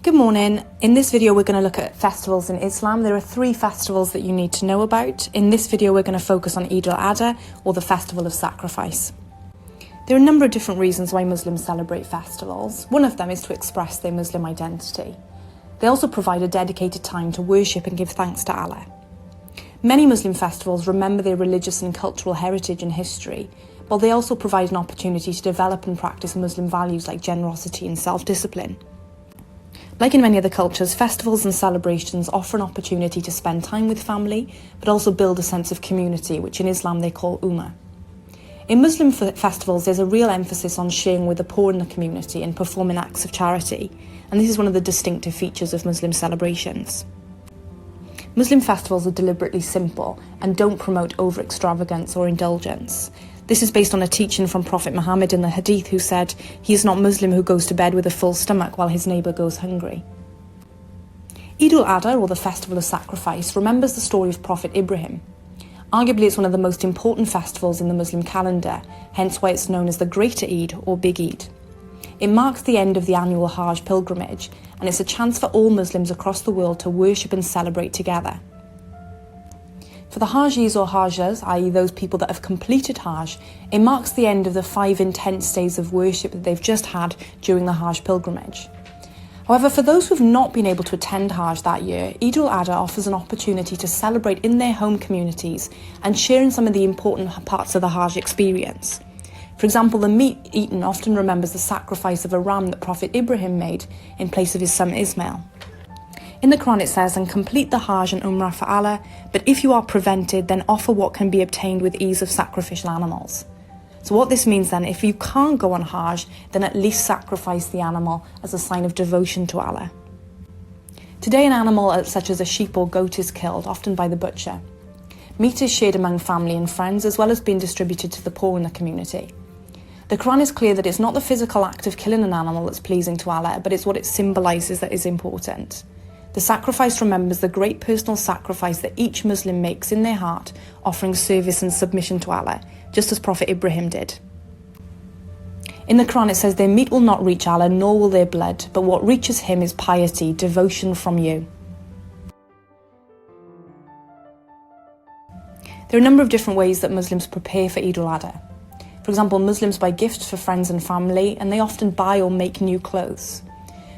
Good morning. In this video we're going to look at festivals in Islam. There are 3 festivals that you need to know about. In this video we're going to focus on Eid al-Adha, or the festival of sacrifice. There are a number of different reasons why Muslims celebrate festivals. One of them is to express their Muslim identity. They also provide a dedicated time to worship and give thanks to Allah. Many Muslim festivals remember their religious and cultural heritage and history, while they also provide an opportunity to develop and practice Muslim values like generosity and self-discipline. Like in many other cultures, festivals and celebrations offer an opportunity to spend time with family, but also build a sense of community, which in Islam they call ummah. In Muslim festivals, there's a real emphasis on sharing with the poor in the community and performing acts of charity, and this is one of the distinctive features of Muslim celebrations. Muslim festivals are deliberately simple and don't promote over-extravagance or indulgence. This is based on a teaching from Prophet Muhammad in the Hadith, who said, "He is not Muslim who goes to bed with a full stomach while his neighbour goes hungry." Eid al-Adha, or the festival of sacrifice, remembers the story of Prophet Ibrahim. Arguably, it's one of the most important festivals in the Muslim calendar, hence why it's known as the Greater Eid or Big Eid. It marks the end of the annual Hajj pilgrimage, and it's a chance for all Muslims across the world to worship and celebrate together. For the Hajis or Hajas, i.e. those people that have completed Hajj, it marks the end of the 5 intense days of worship that they've just had during the Hajj pilgrimage. However, for those who have not been able to attend Hajj that year, Eid al-Adha offers an opportunity to celebrate in their home communities and share in some of the important parts of the Hajj experience. For example, the meat eaten often remembers the sacrifice of a ram that Prophet Ibrahim made in place of his son Ismail. In the Quran it says, "And complete the Hajj and Umrah for Allah, but if you are prevented, then offer what can be obtained with ease of sacrificial animals." So what this means then, if you can't go on Hajj, then at least sacrifice the animal as a sign of devotion to Allah. Today an animal such as a sheep or goat is killed, often by the butcher. Meat is shared among family and friends, as well as being distributed to the poor in the community. The Quran is clear that it's not the physical act of killing an animal that's pleasing to Allah, but it's what it symbolises that is important. The sacrifice remembers the great personal sacrifice that each Muslim makes in their heart, offering service and submission to Allah, just as Prophet Ibrahim did. In the Quran it says, "Their meat will not reach Allah, nor will their blood, but what reaches him is piety, devotion from you." There are a number of different ways that Muslims prepare for Eid al-Adha. For example, Muslims buy gifts for friends and family, and they often buy or make new clothes.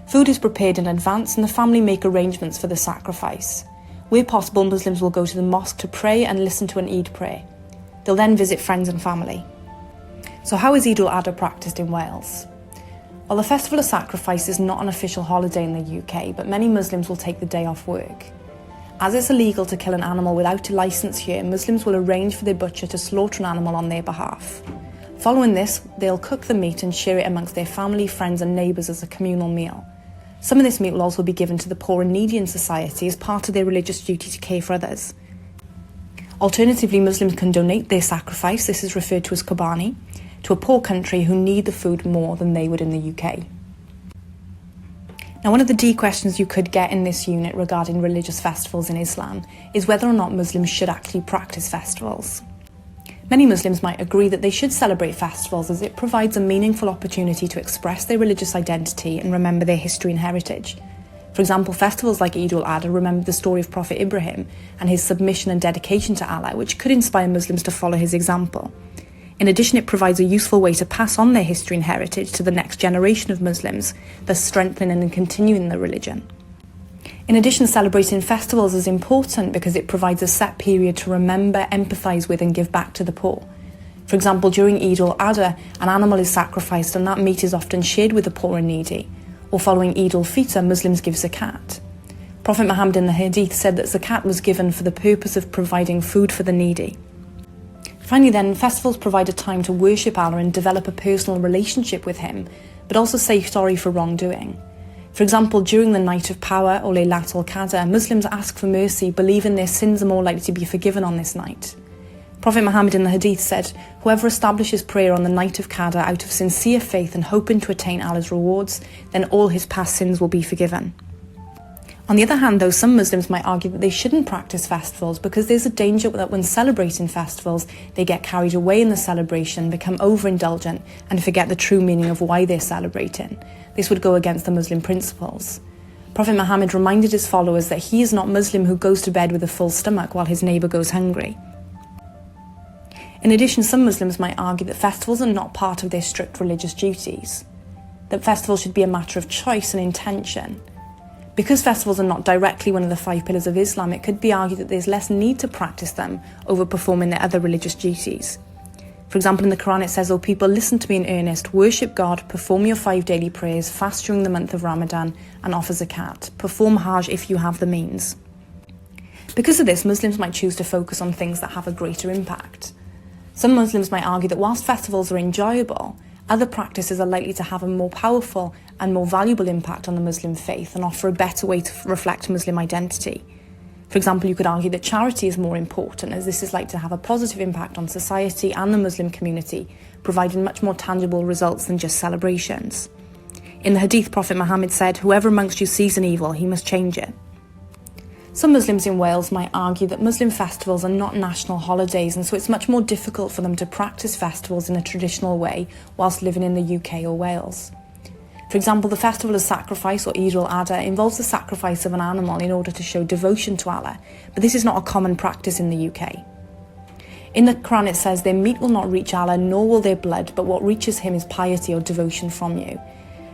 Food is prepared in advance, and the family make arrangements for the sacrifice. Where possible, Muslims will go to the mosque to pray and listen to an Eid prayer. They'll then visit friends and family. So how is Eid al-Adha practiced in Wales? Well, the Festival of Sacrifice is not an official holiday in the UK, but many Muslims will take the day off work. As it's illegal to kill an animal without a licence here, Muslims will arrange for their butcher to slaughter an animal on their behalf. Following this, they'll cook the meat and share it amongst their family, friends and neighbours as a communal meal. Some of this meat will also be given to the poor and needy in society as part of their religious duty to care for others. Alternatively, Muslims can donate their sacrifice, this is referred to as qurbani, to a poor country who need the food more than they would in the UK. Now, one of the D questions you could get in this unit regarding religious festivals in Islam is whether or not Muslims should actually practice festivals. Many Muslims might agree that they should celebrate festivals as it provides a meaningful opportunity to express their religious identity and remember their history and heritage. For example, festivals like Eid al-Adha remember the story of Prophet Ibrahim and his submission and dedication to Allah, which could inspire Muslims to follow his example. In addition, it provides a useful way to pass on their history and heritage to the next generation of Muslims, thus strengthening and continuing the religion. In addition, celebrating festivals is important because it provides a set period to remember, empathise with and give back to the poor. For example, during Eid al-Adha, an animal is sacrificed and that meat is often shared with the poor and needy. Or following Eid al-Fitr, Muslims give zakat. Prophet Muhammad in the Hadith said that zakat was given for the purpose of providing food for the needy. Finally then, festivals provide a time to worship Allah and develop a personal relationship with him, but also say sorry for wrongdoing. For example, during the Night of Power, or Laylat al-Qadr, Muslims ask for mercy, believing their sins are more likely to be forgiven on this night. Prophet Muhammad in the Hadith said, "Whoever establishes prayer on the Night of Qadr out of sincere faith and hoping to attain Allah's rewards, then all his past sins will be forgiven." On the other hand, though, some Muslims might argue that they shouldn't practice festivals because there's a danger that when celebrating festivals, they get carried away in the celebration, become overindulgent, and forget the true meaning of why they're celebrating. This would go against the Muslim principles. Prophet Muhammad reminded his followers that he is not Muslim who goes to bed with a full stomach while his neighbour goes hungry. In addition, some Muslims might argue that festivals are not part of their strict religious duties, that festivals should be a matter of choice and intention. Because festivals are not directly one of the 5 pillars of Islam, it could be argued that there's less need to practice them over performing their other religious duties. For example, in the Quran it says, "O people, listen to me in earnest, worship God, perform your 5 daily prayers, fast during the month of Ramadan, and offer zakat. Perform Hajj if you have the means." Because of this, Muslims might choose to focus on things that have a greater impact. Some Muslims might argue that whilst festivals are enjoyable, other practices are likely to have a more powerful and more valuable impact on the Muslim faith and offer a better way to reflect Muslim identity. For example, you could argue that charity is more important, as this is likely to have a positive impact on society and the Muslim community, providing much more tangible results than just celebrations. In the Hadith, Prophet Muhammad said, "Whoever amongst you sees an evil, he must change it." Some Muslims in Wales might argue that Muslim festivals are not national holidays, and so it's much more difficult for them to practice festivals in a traditional way whilst living in the UK or Wales. For example, the festival of sacrifice, or Eid al-Adha, involves the sacrifice of an animal in order to show devotion to Allah, but this is not a common practice in the UK. In the Quran it says, "Their meat will not reach Allah, nor will their blood, but what reaches him is piety or devotion from you."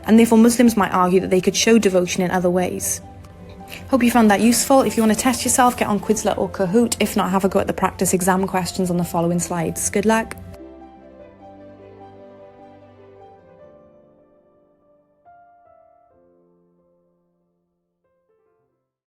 And therefore Muslims might argue that they could show devotion in other ways. Hope you found that useful. If you want to test yourself, get on Quizlet or Kahoot. If not, have a go at the practice exam questions on the following slides. Good luck.